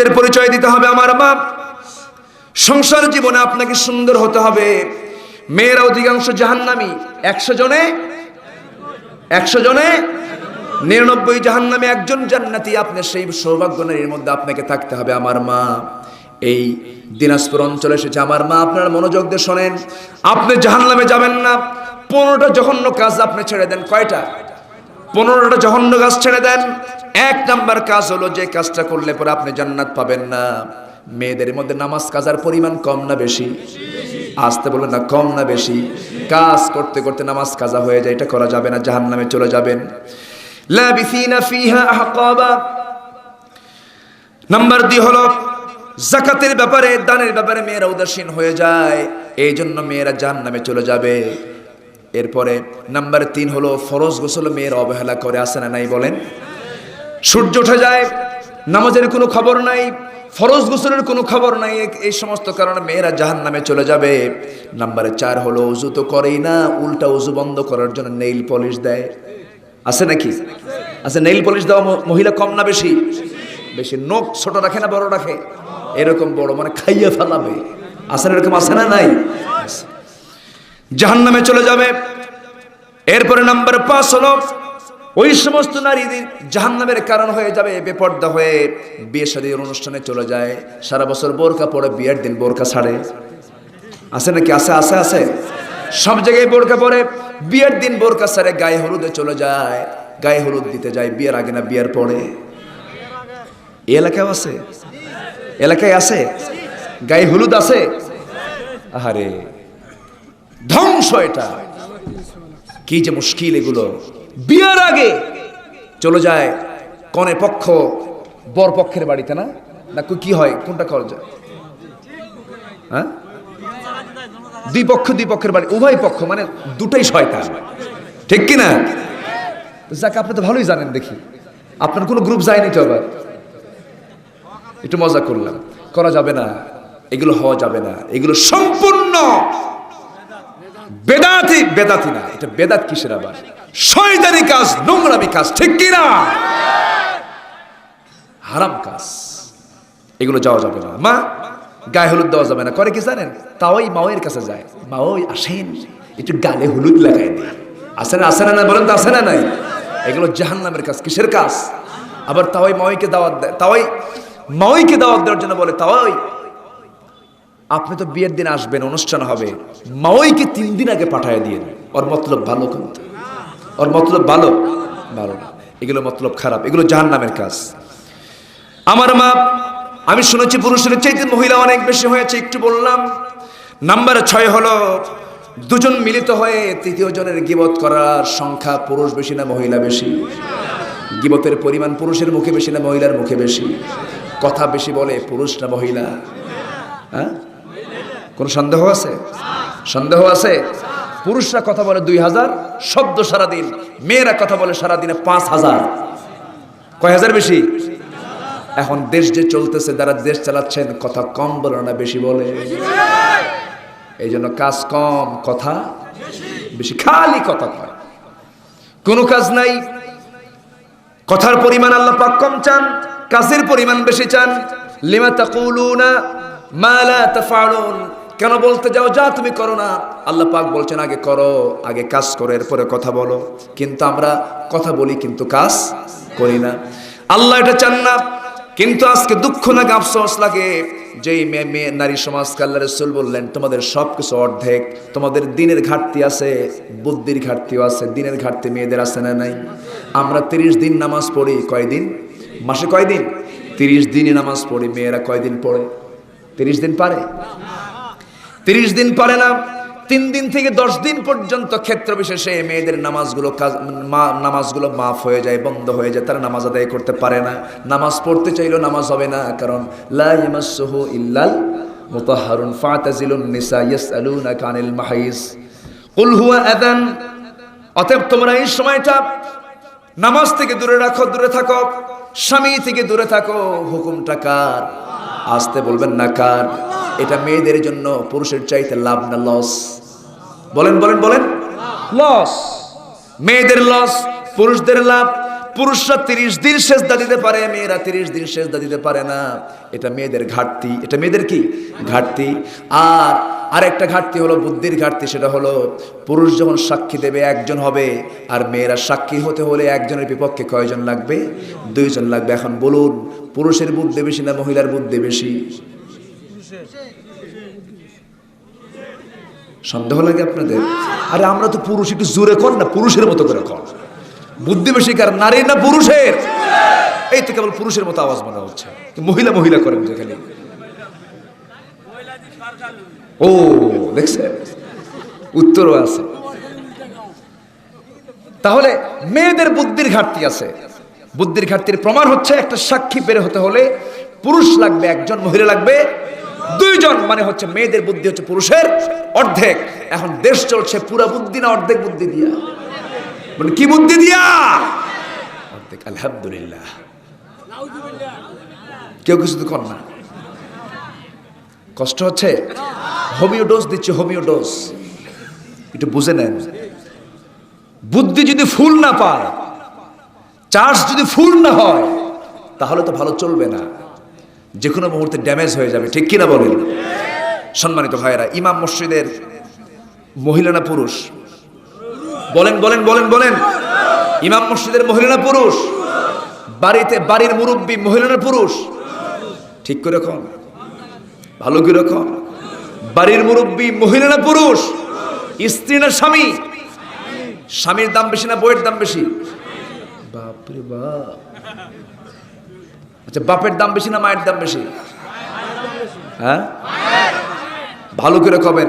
এর পরিচয় দিতে হবে আমার মা। সংসার জীবনে আপনাকে সুন্দর হতে হবে। মেয়েরা অধিকাংশ জাহান্নামী, 100 জনে 99 জাহান্নামী, একজন জান্নাতি। আপনি সেই সৌভাগ্য নারীর মধ্যে আপনাকে থাকতে হবে আমার মা। এই দিনাজপুর অঞ্চলে এসেছে আমার মা, আপনারা মনোযোগ দিয়ে শোনেন। আপনি জাহান্নামে যাবেন না। 15টা জঘন্য কাজ আপনি ছেড়ে দেন। কয়টা? 15টা জঘন্য কাজ ছেড়ে দেন। 1 নাম্বার কাজ হলো, যে কাজটা করলে পরে আপনি জান্নাত পাবেন না। মেয়েদের মধ্যে নামাজ কাজার পরিমাণ কম না বেশি? আসতে বলেন না, কম না বেশি? কাজ করতে করতে নামাজ কাজা হয়ে যায়, এটা করা যাবে না, জাহান্নামে চলে যাবেন। লাবিসিনা ফিহা আহকাবা। নাম্বার 2 হলো যাকাতের ব্যাপারে, দানের ব্যাপারে মেয়েরা উদাসীন হয়ে যায়, এই জন্য মেয়েরা জাহান্নামে চলে যাবে। এরপরে নাম্বার 3 হলো ফরজ গোসল মেয়েরা অবহেলা করে, আছে না নাই বলেন? সূর্য উঠে যায়, নামাজের কোনো খবর নাই, ফরজ গোসলের কোনো খবর নাই, এই সমস্ত কারণে মেয়েরা জাহান্নামে চলে যাবে। নাম্বার 4 হলো ওযু তো করেই না, উল্টা ওযু বন্ধ করার জন্য নেইল পলিশ দেয়। আছে নাকি? আছে। নেইল পলিশ দেওয়া মহিলা কম না বেশি? বেশি। নখ ছোট রাখে না বড় রাখে? এরকম বড়, মানে খাইয়া ফেলাবে। আছে এরকম? আছে না নাই? জাহান্নামে চলে যাবে। এরপরে নাম্বার 5 হলো ওই সমস্ত নারীদের জাহান্নামের কারণ হয়ে যাবে, বেপর্দা হয়ে বিয়ে শাদীর অনুষ্ঠানে চলে যায়, সারা বছর বোরকা পরে, বিয়ের দিন বোরকা ছাড়ে। আছে নাকি? আছে আছে আছে। সব জায়গায় বোরকা পরে, বিয়ের দিন বোরকা ছাড়ে, গায়ে হলুদে চলে যায়, গায়ে হলুদ দিতে যায় বিয়ের আগে না বিয়ের পরে? এই এলাকায় আছে? এলাকায় আছে গায়ে হলুদ আছে? আহারে ধ্বংস! এটা কি যে মুশকিল! এগুলো বিয়ের আগে চলে যায় কনে পক্ষ বর পক্ষের বাড়িতে, না না কি হয়? কোনটা করা যায়? হ্যাঁ, দুই পক্ষের বাড়ি, উভয় পক্ষ, মানে দুটোই শয়তান, ঠিক কি না? যাকে আপনি তো ভালোই জানেন দেখি, আপনার কোনো গ্রুপ যায়নি তো? আবার একটু মজা করলাম, করা যাবে না, এগুলো হওয়া যাবে না, এগুলো সম্পূর্ণ বেদাতি। বেদাতি না, এটা বেদাত কিসের আবার? শয়তানি কাজ, নোংরামি কাজ, ঠিক কি না? হারাম কাজ, এগুলো যাওয়া যাবে না। মা, গায়ে হলুদ দেওয়া যাবে না। করে কি জানেন? তাওই মাওয়ের কাছে যায়, মাওই আসেন একটু গালে হলুদ লাগাই দিই। আসে না? আসে না? বলেন তো, আসে না নাই? এগুলো জাহান্নামের কাজ। কিসের কাজ? আবার তাওই মাওইকে দাওয়াত দেয়, তাওই মাওইকে দাওয়াত দেওয়ার জন্য বলে, তাওই আপনি তো বিয়ের দিন আসবেন, অনুষ্ঠান হবে, মাওইকে 3 দিন আগে পাঠায় দিয়ে। ওর মতলব ভালো, কিন্তু ওর মতলব ভালো ভালো না, এগুলো মতলব খারাপ, এগুলো জাহান্নামের কাজ। আমার মা, আমি শুনেছি পুরুষের চাইতে মহিলা অনেক বেশি হয়েছে, একটু বললাম। নাম্বার 6 হলো দুজন মিলিত হয়ে তৃতীয় জনের গীবত করার সংখ্যা পুরুষ বেশি না মহিলা বেশি? গীবতের পরিমাণ পুরুষের মুখে বেশি না মহিলার মুখে বেশি? কথা বেশি বলে পুরুষ না মহিলা? হ্যাঁ, কোন সন্দেহ আছে? সন্দেহ আছে? পুরুষরা কথা বলে 2000 শব্দ সারাদিন, মেয়েরা কথা বলে সারাদিনে 5000। কয় হাজার বেশি? এখন দেশ যে চলতেছে, যারা দেশ চালাচ্ছেন, কথা কম বলে না বেশি বলে? এই জন্য কাজ কম, কথা বেশি, খালি কথা কয়, কোনো কাজ নাই। কথার পরিমাণ আল্লাহ পাক কম চান, কাজের পরিমাণ বেশি চান। লিমা তাকুলুনা মা লা তাফআলুন, কেন বলতে যাও যা তুমি করো না? আল্লাহ পাক বলছেন আগে করো, আগে কাজ করো, এরপরে কথা বলো। কিন্তু আমরা কথা বলি কিন্তু কাজ করি না। আল্লাহ এটা চান না। কিন্তু আজকে দুঃখ লাগে, আফসোস লাগে, যেই মেয়ে নারী সমাজকে আল্লাহ রাসূল বললেন তোমাদের সবকিছু অর্ধেক, তোমাদের দিনের ঘাটতি আছে, বুদ্ধির ঘাটতিও আছে। দিনের ঘাটতি মেয়েদের আছে না নাই? আমরা 30 দিন নামাজ পড়ি, কয়দিন মাসে? কয়দিন? 30 দিনই নামাজ পড়ি। মেয়েরা কয়দিন পড়ে? 30 দিন পারে? 30 দিন পারে না। 3 দিন থেকে 10 দিন পর্যন্ত ক্ষেত্র বিশেষে মেয়েদের নামাজগুলো মাফ হয়ে যায়, বন্ধ হয়ে যায়, তারা নামাজ আদায় করতে পারে না। নামাজ পড়তে চাইলেও নামাজ হবে না, কারণ লা ইয়ামাসসুহু ইল্লাল মুতাহহারুন ফাতাজিলুন নিসা ইয়াসআলুনাকা আনিল মাহিজ কুল হুয়া আযান। অতএব তোমরা এই সময়টা নামাজ থেকে দূরে রাখো, দূরে থাকো, স্বামী থেকে দূরে থাকো। হুকুমটা কার? আসতে বলবেন না কার? এটা মেয়েদের জন্য পুরুষের চাইতে লাভ না লস? বলেন বলেন বলেন, লস। মেয়েদের লস, পুরুষদের লাভ। পুরুষরা 30 দিন সেজদা দিতে পারে, মেয়েরা 30 দিন সেজদা দিতে পারে না। এটা মেয়েদের ঘাটতি, এটা মেয়েদের কি ঘাটতি। আর আরেকটা ঘাটতি হলো বুদ্ধির ঘাটতি, সেটা হলো পুরুষ যখন সাক্ষী দেবে একজন হবে, আর মেয়েরা সাক্ষী হতে হলে একজনের বিপক্ষে কয়জন লাগবে? 2 জন লাগবে। এখন বলুন, পুরুষের বুদ্ধি বেশি না মহিলার বুদ্ধি বেশি? সন্দেহ লাগে আপনাদের? আরে আমরা তো পুরুষ, একটু জোরে কর না, পুরুষের মতো করে কর। বুদ্ধি বেশি কার, নারীর না পুরুষের? এই তো কেবল পুরুষের মতো আওয়াজ মনে হচ্ছে, মহিলা মহিলা করেন যেখানে। ও দেখছেন, উত্তরও আছে। তাহলে মেয়েদের বুদ্ধির ঘাটতি আছে। বুদ্ধির ঘাটতির প্রমাণ হচ্ছে একটা সাক্ষী বের হতে হলে পুরুষ লাগবে একজন, মহিলা লাগবে 2 জন। মানে হচ্ছে মেয়েদের বুদ্ধি হচ্ছে পুরুষের অর্ধেক। এখন দেশ চলছে পুরা বুদ্ধি না অর্ধেক বুদ্ধি দিয়া? মানে কি বুদ্ধি দিয়া? অর্ধেক। আলহামদুলিল্লাহ। কেউ কিছু তো কর না, কষ্ট হচ্ছে। হোমিও ডোজ দিচ্ছে, হোমিও ডোজ, একটু বুঝে নেন। বুদ্ধি যদি ফুল না পায়, চার্জ যদি ফুল না হয়, তাহলে তো ভালো চলবে না, যে কোনো মুহূর্তে ড্যামেজ হয়ে যাবে। ঠিক কিনা বলেন? সম্মানিত ভাইয়েরা, ইমাম মসজিদের মহিলা না পুরুষ? বলেন বলেন বলেন বলেন। ইমাম মসজিদের মহিলা না পুরুষ? বাড়ির মুরব্বী মহিলা না পুরুষ? ঠিক করে কন, ভালো করে কন। বাড়ির মুরব্বী মহিলা না পুরুষ? স্ত্রী না স্বামী? স্বামীর দাম বেশি না বউয়ের দাম বেশি? বাপরে বাপ। আচ্ছা, বাপের দাম বেশি না মায়ের দাম বেশি? হ্যাঁ, ভালো করে কবেন।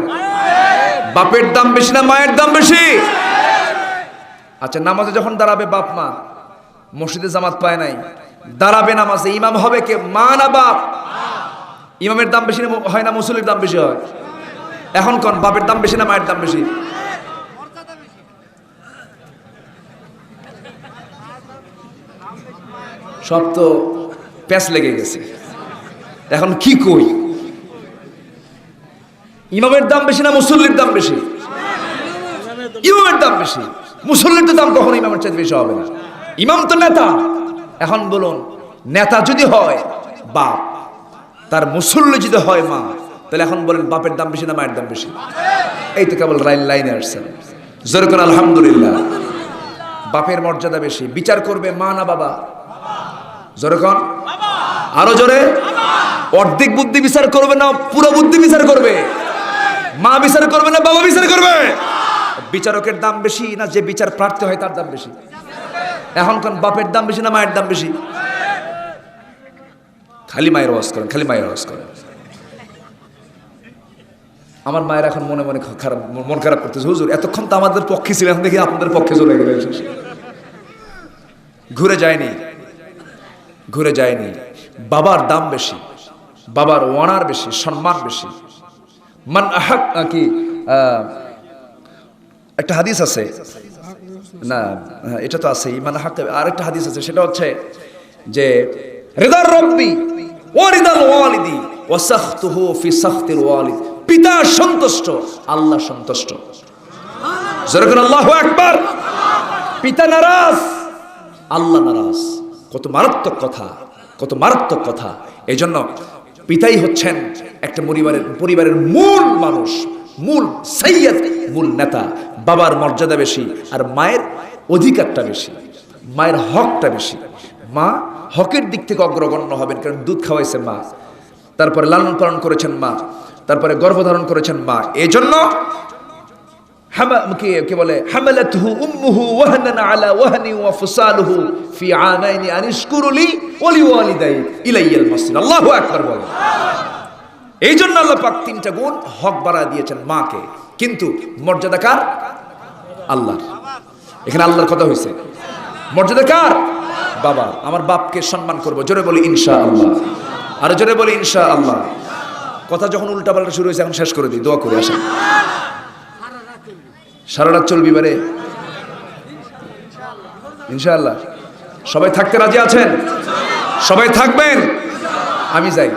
বাপের দাম বেশি না মায়ের দাম বেশি? আচ্ছা, নামাজে যখন দাঁড়াবে বাপ মা, মসজিদে জামাত পায় নাই, দাঁড়াবে নামাজে, ইমাম হবে কে, মা না বাপ? ইমামের দাম বেশি হয় না মুসল্লির দাম বেশি হয়? এখন কোন, বাপের দাম বেশি না মায়ের দাম বেশি? সব তো প্যাঁচ লেগে গেছে। এখন কি কই, ইমামের দাম বেশি না মুসল্লির দাম বেশি? ইমামের দাম বেশি। মুসল্লির তো দাম কখনো ইমামের চাইতে বেশি হবে না। ইমাম তো নেতা। এখন বলুন, নেতা যদি হয় বাপ, তার মুসল্লি যদি হয় মা, তাহলে এখন বলেন বাপের দাম বেশি না মায়ের দাম বেশি? এই তো কেবল লাইনে আসছেন। জোরে করে আলহামদুলিল্লাহ। বাপের মর্যাদা বেশি। বিচার করবে মা না বাবা? জোরে কোন, আরো জোরে। অর্ধেক বুদ্ধি বিচার করবে না পুরো বুদ্ধি বিচার করবে? মা বিচার করবে না বাবা বিচার করবে? বিচারকের দাম বেশি না যে বিচার প্রার্থী হয় তার দাম বেশি? এখন কোন, বাপের দাম বেশি না মায়ের দাম বেশি? খালি মায়ের আওয়াজ করেন, খালি মায়ের আওয়াজ করেন। আমার মায়ের এখন মনে মনে মন খারাপ করতেছে, হুজুর এতক্ষণ তো আমাদের পক্ষে ছিল, এখন দেখি আপনাদের পক্ষে চলে গেলে। ঘুরে যায়নি, ঘুরে যায়নি। বাবার দাম বেশি, বাবার ওয়ানার বেশি, সম্মান বেশি। মান আহাক কি একটা হাদিস আছে না, এটা তো আছে, মান আহাক। আর একটা হাদিস আছে, সেটা হচ্ছে যে রিদার রব্বি ওয়া রিদাল ওয়ালিদি ওয়া সাখতুহু ফি সাখতিল ওয়ালিদ। পিতা সন্তুষ্ট, আল্লাহ সন্তুষ্ট। জোরে করে আল্লাহু আকবার। পিতা নারাজ, আল্লাহ নারাজ। কত মারাত্মক কথা, কত মারাত্মক কথা। এই জন্য পিতাই হচ্ছেন একটা পরিবারের মূল মানুষ, মূল সাইয়্যিদ, মূল নেতা। বাবার মর্যাদা বেশি আর মায়ের অধিকারটা বেশি, মায়ের হকটা বেশি। মা হকের দিক থেকে অগ্রগণ্য হবেন, কারণ দুধ খাওয়াইছে মা, তারপরে লালন পালন করেছেন মা, তারপরে গর্ভধারণ করেছেন মা। এই জন্য কি বলে, হামালাতহু উম্মুহু ওয়াহনান আলা ওয়াহনি ওয়া ফিসালুহু ফি আমাইনি আনিশকুরু লি ওয়া লিওয়ালিদাই ইলাইয়াল মাসির। আল্লাহু আকবার বলেন। এই জন্য আল্লাহ পাক 3টা গুণ হক বাড়া দিয়েছেন মাকে, কিন্তু মর্যাদা কার? আল্লাহর। এখানে আল্লাহর কথা হয়েছে, মর্যাদা কার? বাবা। আমার বাপকে সম্মান করব, জোরে বলি ইনশাআল্লাহ। আর জোরে বলি ইনশাআল্লাহ। কথা যখন উল্টাপাল্টা শুরু হয়েছে, এখন শেষ করে দিই, দোয়া করে আসেন। সারা রাত চলবি বারে ইনশাআল্লাহ। সবাই থাকতে রাজি আছেন? সবাই থাকবেন? আমি যাই,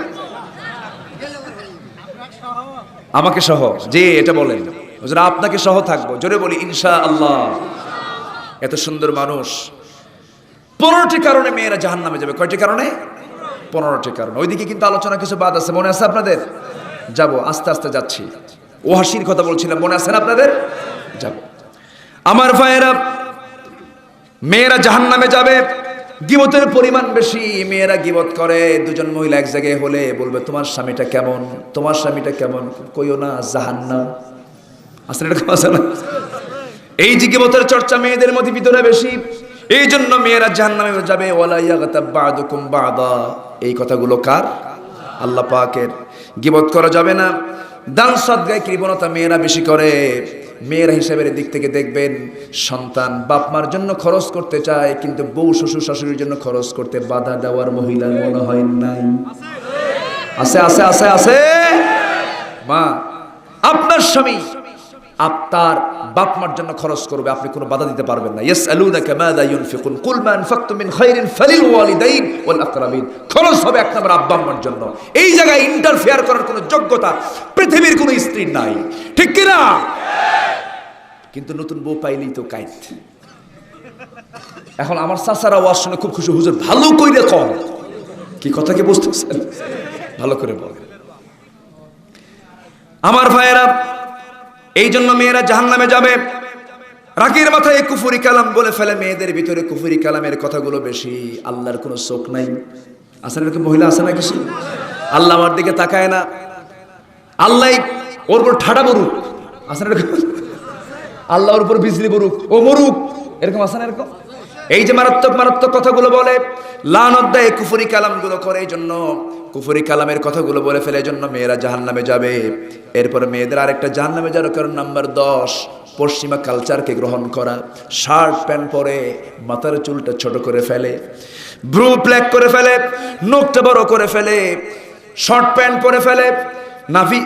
আমাকে সহ। যে এটা বলেন হুজুর, আপনাকে সহ থাকবো, জোরে বলি ইনশাআল্লাহ। এত সুন্দর মানুষ, 15টি কারণে মেয়েরা জাহান্নামে যাবে। কয়টি কারণে? 15টি কারণ। ওইদিকে কিন্তু আলোচনা কিছু বাদ আছে, মনে আছে আপনাদের? যাব, আস্তে আস্তে যাচ্ছি। ওয়াসির কথা বলছিলাম, মনে আছে না আপনাদের? যাব। আমার ভাইয়েরা, মেয়েরা জাহান্নামে যাবে। গীবতের পরিমাণ বেশি, মেয়েরা গীবত করে। দুজন মহিলা এক জায়গায় হলে বলবে তোমার স্বামীটা কেমন, তোমার স্বামীটা কেমন, কইও না জাহান্নাম। আসলে এটা আছে না? এই যে গীবতের চর্চা মেয়েদের মধ্যে ভিতরে বেশি, এই জন্য মেয়েরা জাহান্নামে যাবে। ওয়ালা ইয়াগতাব বা'দুকুম বা'দা, এই কথাগুলো কার? আল্লাহ পাকের। গীবত করা যাবে না। দান সদকায় কৃপণতা মেয়েরা বেশি করে। মেয়েরা হিসাবের দিক থেকে দেখবেন, সন্তান বাপ মার জন্য খরচ করতে চায়, কিন্তু বউ শ্বশুর শাশুড়ির জন্য খরচ করতে বাধা দেওয়ার মহিলার মনে হয় নাই? আছে আছে আছে আছে। মা, আপনার স্বামী আপনার বাপ মার জন্য খরচ করবে, আপনি কোনো বাধা দিতে পারবেন না। ইয়াসআলুনাকা মাযা ইউনফিকুন কুল মা আনফাকতুম মিন খায়রিন ফালিল ওয়ালিদাইন ওয়াল আকরাবিন। খরচ হবে এক নম্বর আব্বা আম্মার জন্য। এই জায়গায় ইন্টারফেয়ার করার কোনো যোগ্যতা পৃথিবীর কোনো স্ত্রীর নাই, ঠিক কি না? কিন্তু নতুন বউ পাইলেই তো কাইত। এখন আমার চাচারা ওয়াজ শুনে খুব খুশি, হুজুর ভালো কইরা কম। কি কথা কি বুঝতেছেন? ভালো করে বলেন। আমার ভাইয়েরা, এই জন্য মেয়েরা জাহান্নামে যাবে। রাগের মাথায় কুফরি কালাম বলে ফেলে, মেয়েদের ভিতরে কুফরি কালামের কথাগুলো বেশি। আল্লাহর কোনো চোখ নাই। আসলে এরকম মহিলা আছে না কিছু? আল্লাহ আমার দিকে তাকায় না, আল্লাহ ওর উপর ঠাডা বরুক। আসলে আল্লাহর উপর বিজলি বরুক, ও মরুক, এরকম আছে না? এরকম এই যে মারাত্মক মারাত্মক কথাগুলো বলে, লানত দেয়, কুফরি কালামগুলো করে, এই জন্য কুফরি কালামের কথাগুলো বলে ফেলে, এই জন্য মেয়েরা জাহান্নামে যাবে। এরপর মেয়েদের আরেকটা জাহান্নামে যাওয়ার কারণ নাম্বার 10, পশ্চিমা কালচারকে গ্রহণ করা। শার্ট প্যান্ট পরে, মাথার চুলটা ছোট করে ফেলে, ব্রু প্ল্যাক করে ফেলে, নখটা বড় করে ফেলে, শর্ট প্যান্ট পরে ফেলে। নাভি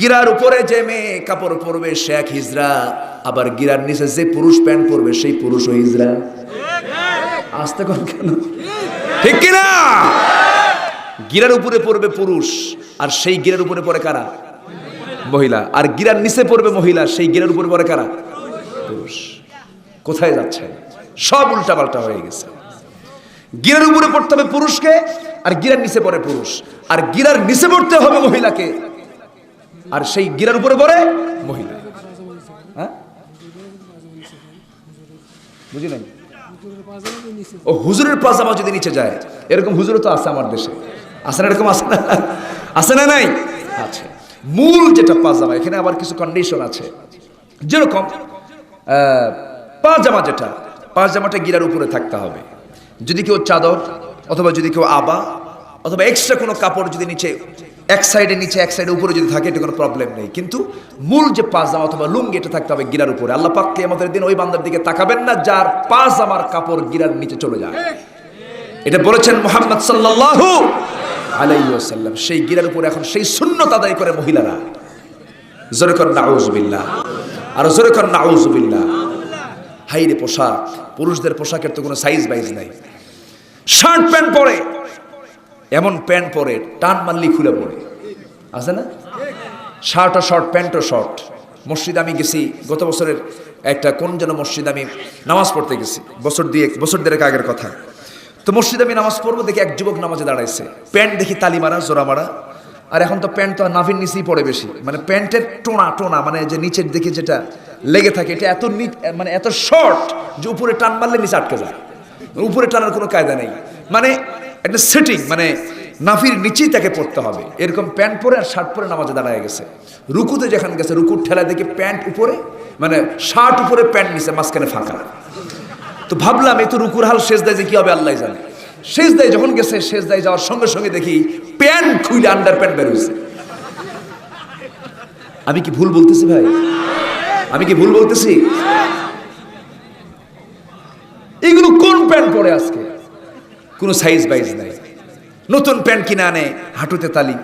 গিরার উপরে যে মেয়ে কাপড় পরবে সে এক হিজড়া, আবার গিরার নিচে যে পুরুষ প্যান্ট পরবে সেই পুরুষও হিজড়া। আসতে কোন কেন, ঠিক কিনা? গিরার উপরে পড়বে পুরুষ, আর সেই গিরার উপরে পড়ে কারা? মহিলা। আর গিরার নিচে পড়বে মহিলা, সেই গিরার উপরে পড়ে কারা? পুরুষ। কোথায় যাচ্ছে? সব উল্টা পাল্টা হয়ে গেছে। গিরার উপরে পড়তে হবে পুরুষকে, আর গিরার নিচে পড়ে পুরুষ। আর গিরার নিচে পড়তে হবে মহিলাকে, আর সেই গিরার উপরে পড়ে মহিলা। হ্যাঁ, বুঝি নাই? ও হুজুরের পাজামা যদি নিচে যায়, এরকম হুজুরও তো আছে আমার দেশে। আছে না? এরকম আছে না? আছে না? নাই আছে। মূল যেটা পাজামা, এখানে আবার কিছু কন্ডিশন আছে। যেরকম পাজামা, যেটা পাজামাটা গিরার উপরে থাকতে হবে। যদি কেউ চাদর অথবা যদি কেউ আবা অথবা এক্সট্রা কোনো কাপড় যদি নিচে এক সাইডে নিচে এক সাইডে উপরে যদি থাকে, এটা কোনো প্রবলেম নেই। কিন্তু মূল যে পাজামা অথবা লুঙ্গি, এটা থাকতে হবে গিরার উপরে। আল্লাহ পাক কিয়ামতের দিন ওই বান্দার দিকে তাকাবেন না যার পাজামার কাপড় গিরার নিচে চলে যায়। এটা বলেছেন মুহাম্মদ সাল্লাল্লাহু আলাইহি ওয়াসাল্লাম। সেই গিরার উপরে এখন সেই সুন্নত আদায় করে মহিলারা। জোরে কর নাউযুবিল্লাহ, আর জোরে কর নাউযুবিল্লাহ। হাইরে পোশাক, পুরুষদের পোশাকের তো কোনো সাইজ বাইজ নাই। শার্ট প্যান্ট পরে, এমন প্যান্ট পরে টান মারলি খুলে পড়ে, আছে না? শার্টও শর্ট, প্যান্টও শর্ট। মসজিদে আমি গেছি গত বছরের একটা কোন যেন মসজিদে আমি নামাজ পড়তে গেছি, বছর দেড়েক আগের কথা। তো মসজিদে আমি নামাজ পড়বো, দেখি এক যুবক নামাজে দাঁড়াইছে, প্যান্ট দেখি তালি মারা, জোড়া মারা। আর এখন তো প্যান্ট তো নাভির নিচেই পড়ে বেশি, মানে প্যান্টের টোনা মানে যে নিচের দিকে যেটা লেগে থাকে, এটা এত মানে এত শর্ট যে উপরে টান মারলে নিচে আটকে যায়। উপরে টানার কোনো কায়দা নেই, মানে একটা সেটিং, মানে নাভির নিচেই তাকে পড়তে হবে। এরকম প্যান্ট পরে আর শার্ট পরে নামাজে দাঁড়ায় গেছে। রুকুতে যেখানে গেছে, রুকুর ঠেলা দেখে প্যান্ট উপরে, মানে শার্ট উপরে, প্যান্ট নিচে, মাঝখানে ফাঁকা। তো ভাবলাম এই তো রুকুর হাল, সেজদায় যে কি হবে আল্লাহ জানে। সেজদায় যখন গেছে, সেজদায় যাওয়ার সঙ্গে সঙ্গে দেখি প্যান্ট খুলে আন্ডার প্যান্ট বের হয়েছে। আমি কি ভুল বলতেছি ভাই? আমি কি ভুল বলতেছি? এগুলো কোন প্যান্ট পরে আজকে? কোনো সাইজ বাইজ নাই। নতুন প্যান্ট কিনে আনে, হাঁটুতে তালি,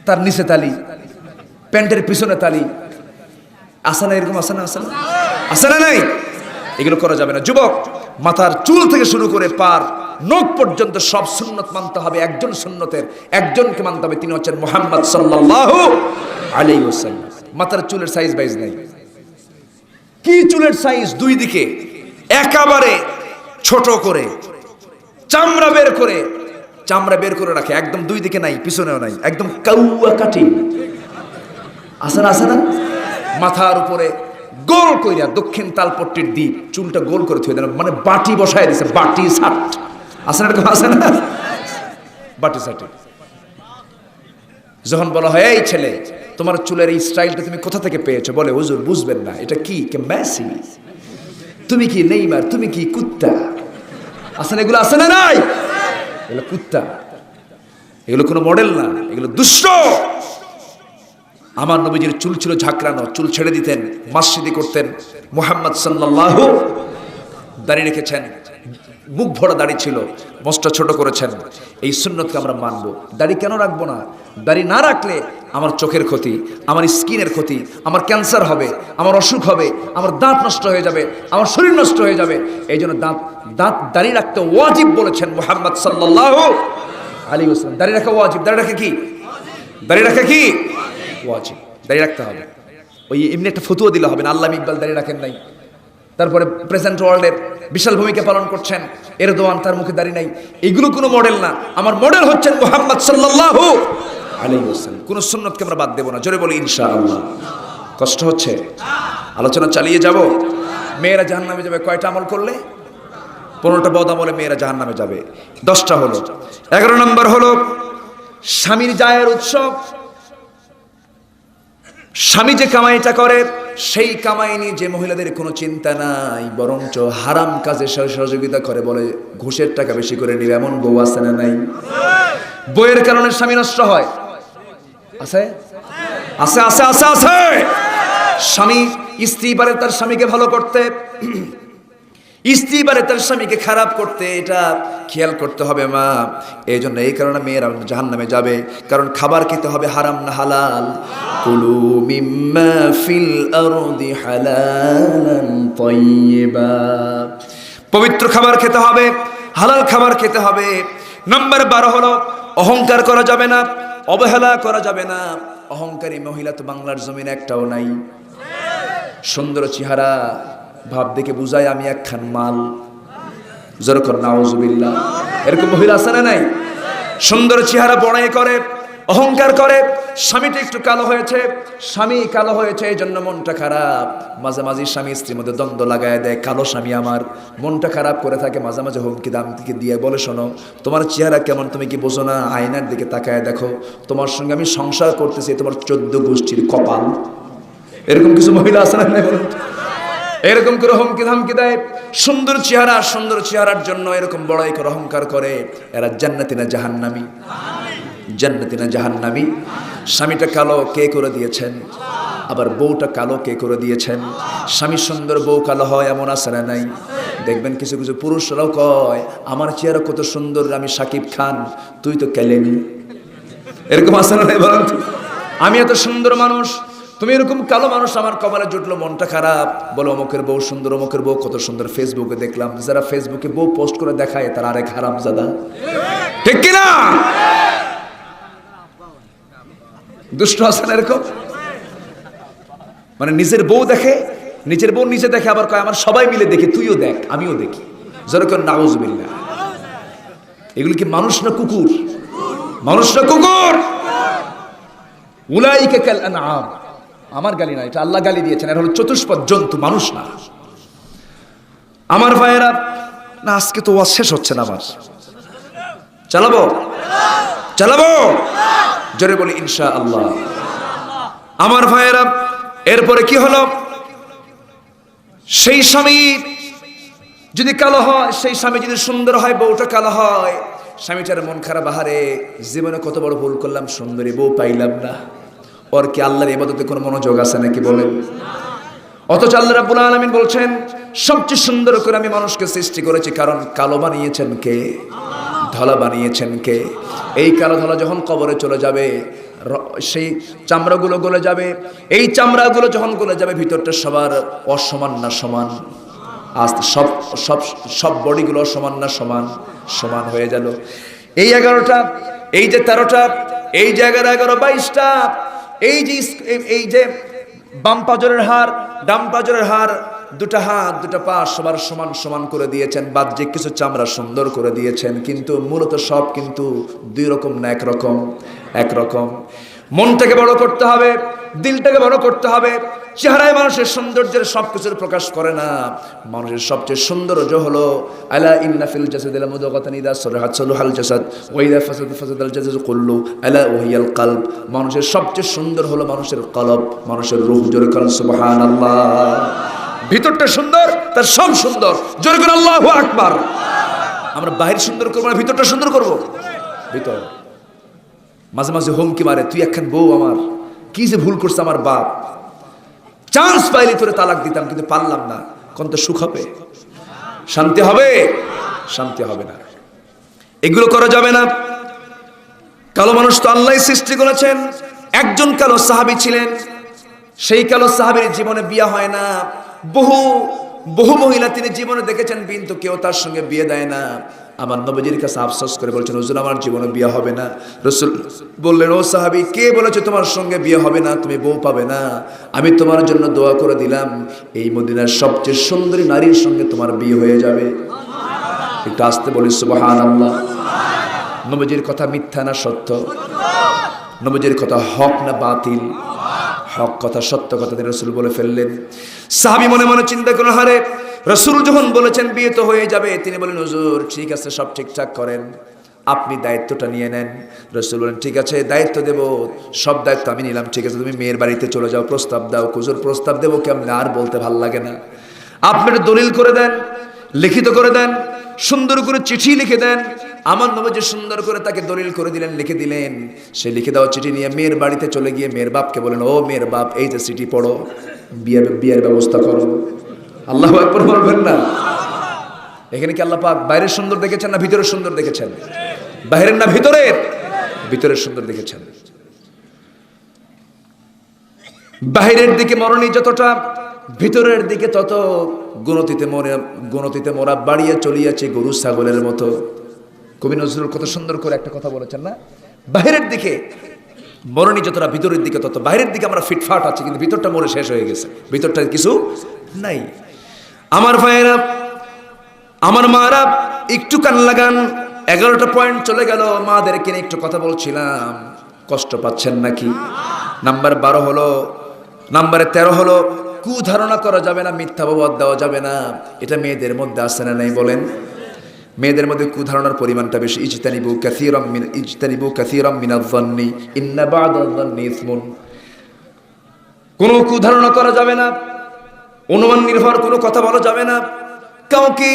তার নিচে তালি, প্যান্টের পিছনে তালি। আসে না? এরকম আসে না? আসে না? আসে না? নাই, এগুলো করা যাবে না। যুবক, মাথার চুল থেকে শুরু করে পার নখ পর্যন্ত সব সুন্নত মানতে হবে। একজন সুন্নতের একজনকে মানতে হবে, তিনি হচ্ছেন মুহাম্মদ সাল্লাল্লাহু আলাইহি ওয়াসাল্লাম। মাথার চুলের সাইজ বাইজ নাই। কি চুলের সাইজ? দুই দিকে একেবারে ছোট করে চামড়া বের করে রাখে, একদম দুই দিকে নাই, পিছনেও নাই, একদম কাউয়া কাটি আছে না মাথার উপরে গোল কইরা দক্ষিণ তালপট্টির দ্বীপ চুলটা গোল করে থুয়ে দেন, মানে বাটি বসায় দিছে, বাটি সাট আছে না বাটি সাটি। যখন বলা হয় এই ছেলে তোমার চুলের এই স্টাইলটা তুমি কোথা থেকে পেয়েছো, বলে হুজুর বুঝবেন না, এটা কি মেসি, তুমি কি নেইমার, তুমি কি কুত্তা, আছে না এগুলো, আছে না নাই, এগুলো কুত্তা, এগুলো কোনো মডেল না, এগুলো দুষ্ট। আমার নবীজির চুল ছিল ঝাঁকড়ানো, চুল ছেড়ে দিতেন, মাসজিদি করতেন। মুহাম্মদ সাল্লাল্লাহু দাড়ি রেখেছেন, মুখ ভরা দাড়ি ছিল, মোচটা ছোট করেছেন। এই সুন্নতকে আমরা মানব। দাড়ি কেন রাখবো না? দাড়ি না রাখলে আমার চোখের ক্ষতি, আমার স্কিনের ক্ষতি, আমার ক্যান্সার হবে, আমার অসুখ হবে, আমার দাঁত নষ্ট হয়ে যাবে, আমার শরীর নষ্ট হয়ে যাবে। এই জন্য দাড়ি রাখতে ওয়াজিব বলেছেন মুহাম্মদ সাল্লাল্লাহু আলাইহি ওয়াসাল্লাম। দাড়ি রাখা ওয়াজিব। দাড়ি রাখা কি ওয়াজিব, দাড়ি রাখতে হবে। ওই এমনি একটা ফতুয়া দিলে হবে না, আল্লামা ইকবাল দাড়ি রাখেন নাই, তারপরে প্রেজেন্ট ওয়ার্ল্ডের বিশাল ভূমিকা পালন করছেন এরদোয়ান, তার মুখে দাড়ি নাই, এগুলো কোনো মডেল না। আমার মডেল হচ্ছেন মুহাম্মদ সাল্লাল্লাহু আলাইহি ওয়াসাল্লাম। কোন সুন্নতকে আমরা বাদ দেব না, জোরে বলি ইনশাআল্লাহ। কষ্ট হচ্ছে, আলোচনা চালিয়ে যাব। মেয়েরা জাহান্নামে যাবে কয়টা আমল করলে? 15টা বদ আমলে মেয়েরা জাহান্নামে যাবে। 10টা হলো। 11 নম্বর হলো স্বামীর জায়ের উৎসব। স্বামী যে কামাইটা করে সেই কামাই নিয়ে যে মহিলাদের কোনো চিন্তা নাই, বরঞ্চ হারাম কাজে সহযোগিতা করে, বলে ঘুষের টাকা বেশি করে নিবে, এমন বউ আছে না নাই? বইয়ের কারণে স্বামী নষ্ট হয়, আছে আছে আছে আছে আছে। স্বামী স্ত্রী পারে তার স্বামীকে ভালো করতে, স্ত্রী পারে তার স্বামীকে খারাপ করতে, এটা খেয়াল করতে হবে মা। এই জন্য এই কারণে মেয়েরা জাহান্নামে যাবে, কারণ খাবার খেতে হবে হারাম না হালাল। কুলু মিম্মা ফিল আরদি হালালান তাইয়্যিবা, পবিত্র খাবার খেতে হবে, হালাল খাবার খেতে হবে। নাম্বার 12 হলো অহংকার করা যাবে না, অবহেলা করা যাবে না। অহংকারী মহিলা তো বাংলার জমিনে একটাও নাই। সুন্দর চেহারা, ভাব দেখে বুঝায় আমি একখান মাল, যেরকম নাউজুবিল্লাহ, এরকম মহিলা আছে না নাই? সুন্দর চেহারা বড়াই করে, অহংকার করে। স্বামীটা একটু কালো হয়েছে, স্বামী কালো হয়েছে এই জন্য মনটা খারাপ। মাঝে মাঝে স্বামী স্ত্রীর মধ্যে দ্বন্দ্ব লাগায় দেয়, কালো স্বামী আমার, মনটা খারাপ করে থাকে। মাঝে মাঝে হুমকি দামকি দিয়ে বলে, শোনো তোমার চেহারা কেমন, তুমি কি বোঝো না? আয়নার দিকে তাকায় দেখো, তোমার সঙ্গে আমি সংসার করতেছি, তোমার 14 গোষ্ঠীর কপাল। এরকম কিছু মহিলা আছে না? এরকম করে হুমকি ধামকি দেয়। সুন্দর চেহারার জন্য এরকম বড়াই করে অহংকার করে। এরা জান্নাতি না জাহান্নামী? জান্নাতি না জাহান্নামী? স্বামীটা কালো কে করে দিয়েছেন? আবার বউটা কালো কে করে দিয়েছেন? স্বামী সুন্দর, বউ কালো হয়, এমন আছে না নাই? দেখবেন কিছু কিছু পুরুষরাও কয়, আমার চেহারা কত সুন্দর, আমি শাকিব খান, তুই তো কেলেনি। এরকম আছে না নাই বলেন? আমি এত সুন্দর মানুষ, তুমি এরকম কালো মানুষ, আমার কপালে জুটলো, মনটা খারাপ। বলো অমুকের বউ সুন্দর, অমুকের বউ কত সুন্দর। ফেসবুকে দেখলাম, যারা ফেসবুকে বউ পোস্ট করে দেখায় তারা আরেক হারামজাদা, ঠিক কিনা? দুষ্ট আছে না এরকম? মানে নিজের বউ দেখে, নিজের বউ নিজে দেখে, আবার কয় আমার সবাই মিলে দেখি, তুইও দেখ আমিও দেখি, যেরকম নাউজুবিল্লাহ। এগুলো কি মানুষ না কুকুর? মানুষ না কুকুর? উলাইকা কাল আনআম, আমার গালি না, এটা আল্লাহ গালি দিয়েছেন। এরা হলো চতুষ্পদ জন্তু, মানুষ না। আমার ভাইয়েরা, না আজকে তো ওয়াজ শেষ হচ্ছে না, আমার চালাবো জোরে বলি ইনশাআল্লাহ। আমার ভাইয়েরা, এরপরে কি হলো? সেই স্বামী যদি কালো হয়, সেই স্বামী যদি সুন্দর হয়, বউটা কালো হয়, স্বামীটার মন খারাপ, আহারে জীবনে কত বড় ভুল করলাম, সুন্দরী বউ পাইলাম না। ওর কি আল্লাহর ইবাদতে কোনো মনোযোগ আছে নাকি বলেন? অথচ আল্লাহ রাব্বুল আলামিন বলছেন, সবচেয়ে সুন্দর করে আমি মানুষকে সৃষ্টি করেছি, কারণ কালো বানিয়েছেন কে? ধলা বানিয়েছেন কে? এই কালো ধলা যখন কবরে চলে যাবে, সেই চামড়াগুলো গলে যাবে। এই চামড়াগুলো যখন গলে যাবে, ভিতরটা সবার অসমান না সমান? আজ সব বডিগুলো সমান না সমান? সমান হয়ে গেল। এই 11টা, এই যে 13টা, এই যে 11, 22টা, এই যে বাম পাজরের হাড়, ডাম পাজরের হাড়, দুটা হাত দুটা পা সবার সমান সমান করে দিয়েছেন, বাহ্যিক কিছু চামড়া সুন্দর করে দিয়েছেন, কিন্তু মূলত সব কিন্তু দুই রকম না একরকম। একরকম। মনটাকে বড় করতে হবে, দিলটাকে বড় করতে হবে। চেহারায় মানুষের সৌন্দর্যের সবকিছুর প্রকাশ করে না। মানুষের সবচেয়ে সৌন্দর্য হলো আলা ইন্না ফিল জাসাদিল মুদগাতান ইযা সালাহাত সালাহাল জাসাদ ওয়া ইযা ফাসাদাত ফাসাদাল জাসাদু কুল্লু আলা ওয়াহিয়াল কলব। মানুষের সবচেয়ে সুন্দর হলো মানুষের কলব, মানুষের রূহ। জোরে বলেন সুবহানাল্লাহ। ভিতরটা সুন্দর, তার সব সুন্দর। জোরে বলেন আল্লাহু আকবার। আমরা বাহির সুন্দর করব না, ভিতরটা সুন্দর করব। ভিতর মাঝে মাঝে হুমকি মারে, তুই একখান বউ আমার, কি যে ভুল করছে আমার বাপ, চান্স পাইলে তোরে তালাক দিতাম, কিন্তু পারলাম না। কোন তো সুখ হবে? শান্তি হবে? শান্তি হবে না। এগুলো করা যাবে না। কালো মানুষ তো আল্লাহ সৃষ্টি করেছেন। একজন কালো সাহাবী ছিলেন, সেই কালো সাহাবীর জীবনে বিয়ে হয় না। বহু বহু মহিলা তিনি জীবনে দেখেছেন, কিন্তু কেউ তার সঙ্গে বিয়ে দেয় না। আমার নবীজির কাছে আফসোস করে বলছেন, হুজুর আমার জীবনে বিয়ে হবে না। রাসূল বললেন, ও সাহাবী, কে বলেছে তোমার সঙ্গে বিয়ে হবে না, তুমি বউ পাবে না? আমি তোমার জন্য দোয়া করে দিলাম, এই মদিনার সবচেয়ে সুন্দরী নারীর সঙ্গে তোমার বিয়ে হয়ে যাবে। একটু আসতে বলি সুবহানাল্লাহ। নবীজির কথা মিথ্যা না সত্য? নবীজির কথা হক না বাতিল? হক কথা, সত্য কথা তিনি রাসূল বলে ফেললেন। সাহাবী মনে মনে চিন্তা করলেন, হারে রাসূল যখন বলেছেন বিয়ে তো হয়ে যাবে, তিনি বলেন, হুজুর ঠিক আছে, সব ঠিকঠাক করেন, আপনি দায়িত্বটা নিয়ে নেন। রাসূল বলেন, ঠিক আছে দায়িত্ব দেব, সব দায়িত্ব আমি নিলাম, ঠিক আছে তুমি মেয়ের বাড়িতে চলে যাও, প্রস্তাব দাও। হুজুর প্রস্তাব দেবো কেমনে, আর বলতে ভাল লাগে না। আপনি একটা দলিল করে দেন, লিখিত করে দেন, সুন্দর করে চিঠি লিখে দেন। আমার নবীজি সুন্দর করে তাকে দলিল করে দিলেন, লিখে দিলেন। সে লিখে দেওয়া চিঠি নিয়ে মেয়ের বাড়িতে চলে গিয়ে মেয়ের বাপকে বলেন, ও মেয়ের বাপ, এই যে চিঠি পড়ো, বিয়ের ব্যবস্থা করো। আল্লাহু আকবার বলবেন না? এখানে কি আল্লাহ পাক বাইরের সুন্দর দেখেছেন না ভিতরের সুন্দর দেখেছেন? বাইরের না ভিতরের? ভিতরের সুন্দর দেখেছেন। বাহিরের দিকে মরণী যতটা, ভিতরের দিকে তত গুণতিতে মোরা বাড়িয়ে চলিয়াছে গরু ছাগলের মতো। কবি নজরুল কত সুন্দর করে একটা কথা বলেছেন না? বাহিরের দিকে মরণী যতটা, ভিতরের দিকে তত। বাইরের দিকে আমরা ফিটফাট আছি, কিন্তু ভিতরটা মরে শেষ হয়ে গেছে, ভিতরটা কিছু নাই। আমার ভাইয়েরা, আমার মারা, একটু কান লাগান। 11টা পয়েন্ট চলে গেল, মাদেরকে নিয়ে একটু কথা বলছিলাম, কষ্ট পাচ্ছেন নাকি? নাম্বার 12 হলো, নাম্বারে 13 হলো, কুধারণা করা যাবে না, মিথ্যা অপবাদ দেওয়া যাবে না। এটা মেয়েদের মধ্যে আছে না নাই বলেন? মেয়েদের মধ্যে কুধারণার পরিমাণটা বেশি। ইজতানিবু কাসীরাম মিনাজ-যান্নি ইন্না বা'দায-যান্নি ইসমুন। কোনো কুধারণা করা যাবে না, অনুমান নির্ভর কোনো কথা বলা যাবে না। কাউকে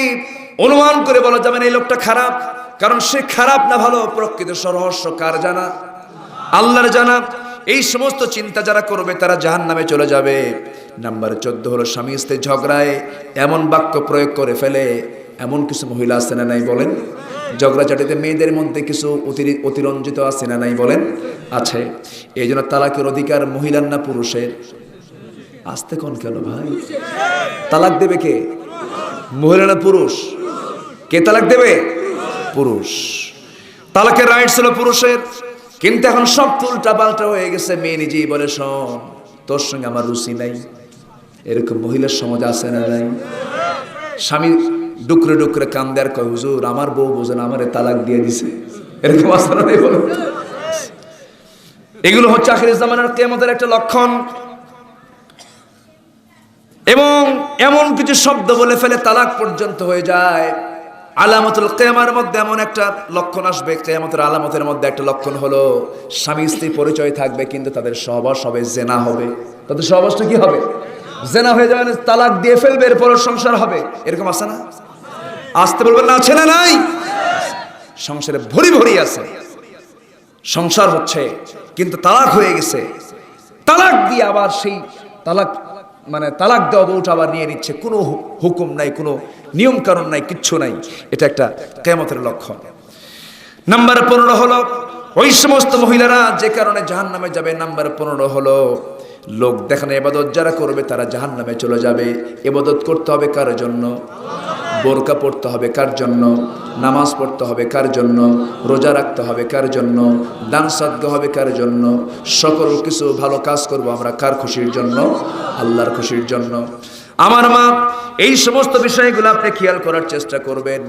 অনুমান করে বলা যাবে না এই লোকটা খারাপ, কারণ সে খারাপ না ভালো প্রকৃত রহস্য কার জানা? আল্লাহর জানা। এই সমস্ত চিন্তা যারা করবে তারা জাহান্নামে চলে যাবে। নাম্বার 14 হলো, স্বামী স্ত্রী ঝগড়ায় এমন বাক্য প্রয়োগ করে ফেলে, এমন কিছু মহিলা আছে না নাই বলেন? ঝগড়াঝাটিতে মেয়েদের মধ্যে কিছু অতিরঞ্জিত আছে না নাই বলেন? আছে। এই জন্য তালাকের অধিকার মহিলার না পুরুষের? আসতে কোন কেন ভাই? তালাক দেবে কে? মহিলা না পুরুষ? কে তালাক দেবে? পুরুষ। তালাকের রাইটস হলো পুরুষের, কিন্তু এখন সব উল্টা পাল্টা হয়ে গেছে। মেয়ে নিজেই বলে, শোন তোর সঙ্গে আমার রুচি নাই। এরকম মহিলার সমাজ আছে না নাই? স্বামী ডুকরে ডুকরে কান্দে আর কয়, হুজুর আমার বউ বোঝেন, আমারে তালাক দিয়ে দিছে। এরকম আছে না নাই বলো? এগুলো হচ্ছে আখির জামানার কিয়ামতের একটা লক্ষণ। এবং এমন কিছু শব্দ বলে ফেলে তালাক পর্যন্ত হয়ে যায়। আলামতুল কিয়ামার মধ্যে এমন একটা লক্ষণ আসবে, কিয়ামতের আলামতের মধ্যে একটা লক্ষণ হলো, স্বামী স্ত্রী পরিচয় থাকবে, কিন্তু তাদের সহবাস হবে জেনা হবে। তাদের সহবাসটা কি হবে? জেনা হয়ে যাবে, তালাক দিয়ে ফেলবে, এরপর সংসার হবে। এরকম আছে না? আসতে বলবেন না? আছে না নাই? সংসারে ভরি ভরি আছে, সংসার হচ্ছে কিন্তু তালাক হয়ে গেছে। তালাক দিয়ে আবার সেই তালাক দেওয়া বউটা আবার নিয়ে নিচ্ছে, কোনো হুকুম নাই, কোনো নিয়ম কানুন নাই, কিচ্ছু নাই। এটা একটা কিয়ামতের লক্ষণ। নাম্বার 15 হলো, ওই সমস্ত মহিলারা যে কারণে জাহান্নামে যাবে। নাম্বার 15 হলো, লোক দেখানো ইবাদত যারা করবে তারা জাহান্নামে চলে যাবে। ইবাদত করতে হবে কার জন্য? বোরকা পড়তে হবে কার জন্য? নামাজ পড়তে হবে কার জন্য? রোজা রাখতে হবে কার জন্য? দান সাদকা হবে কার জন্য? সকল কিছু ভালো কাজ করব আমরা কার খুশির জন্য? আল্লাহর খুশির জন্য। আমার মা এই সমস্ত বিষয়গুলো আপনি খেয়াল করার চেষ্টা করবেন।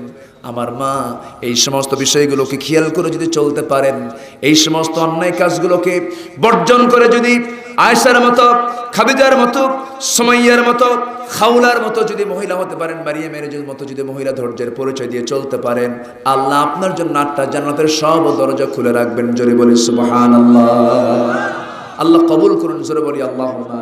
আমার মা এই সমস্ত বিষয়গুলোকে খেয়াল করে যদি চলতে পারেন, এই সমস্ত অন্যায় কাজগুলোকে বর্জন করে যদি আয়েশার মতো, খাদিজার মতো, সুমাইয়ার মতো, খাউলার মতো যদি মহিলা হতে পারেন, মারিয়ামের মতো যদি মহিলা ধৈর্যের পরিচয় দিয়ে চলতে পারেন, আল্লাহ আপনার জন্য 8টা জান্নাতের সব দরজা খুলে রাখবেন। জোরে বলি সুবহানাল্লাহ। আল্লাহ কবুল করুন। জোরে বলি আল্লাহুম্মা।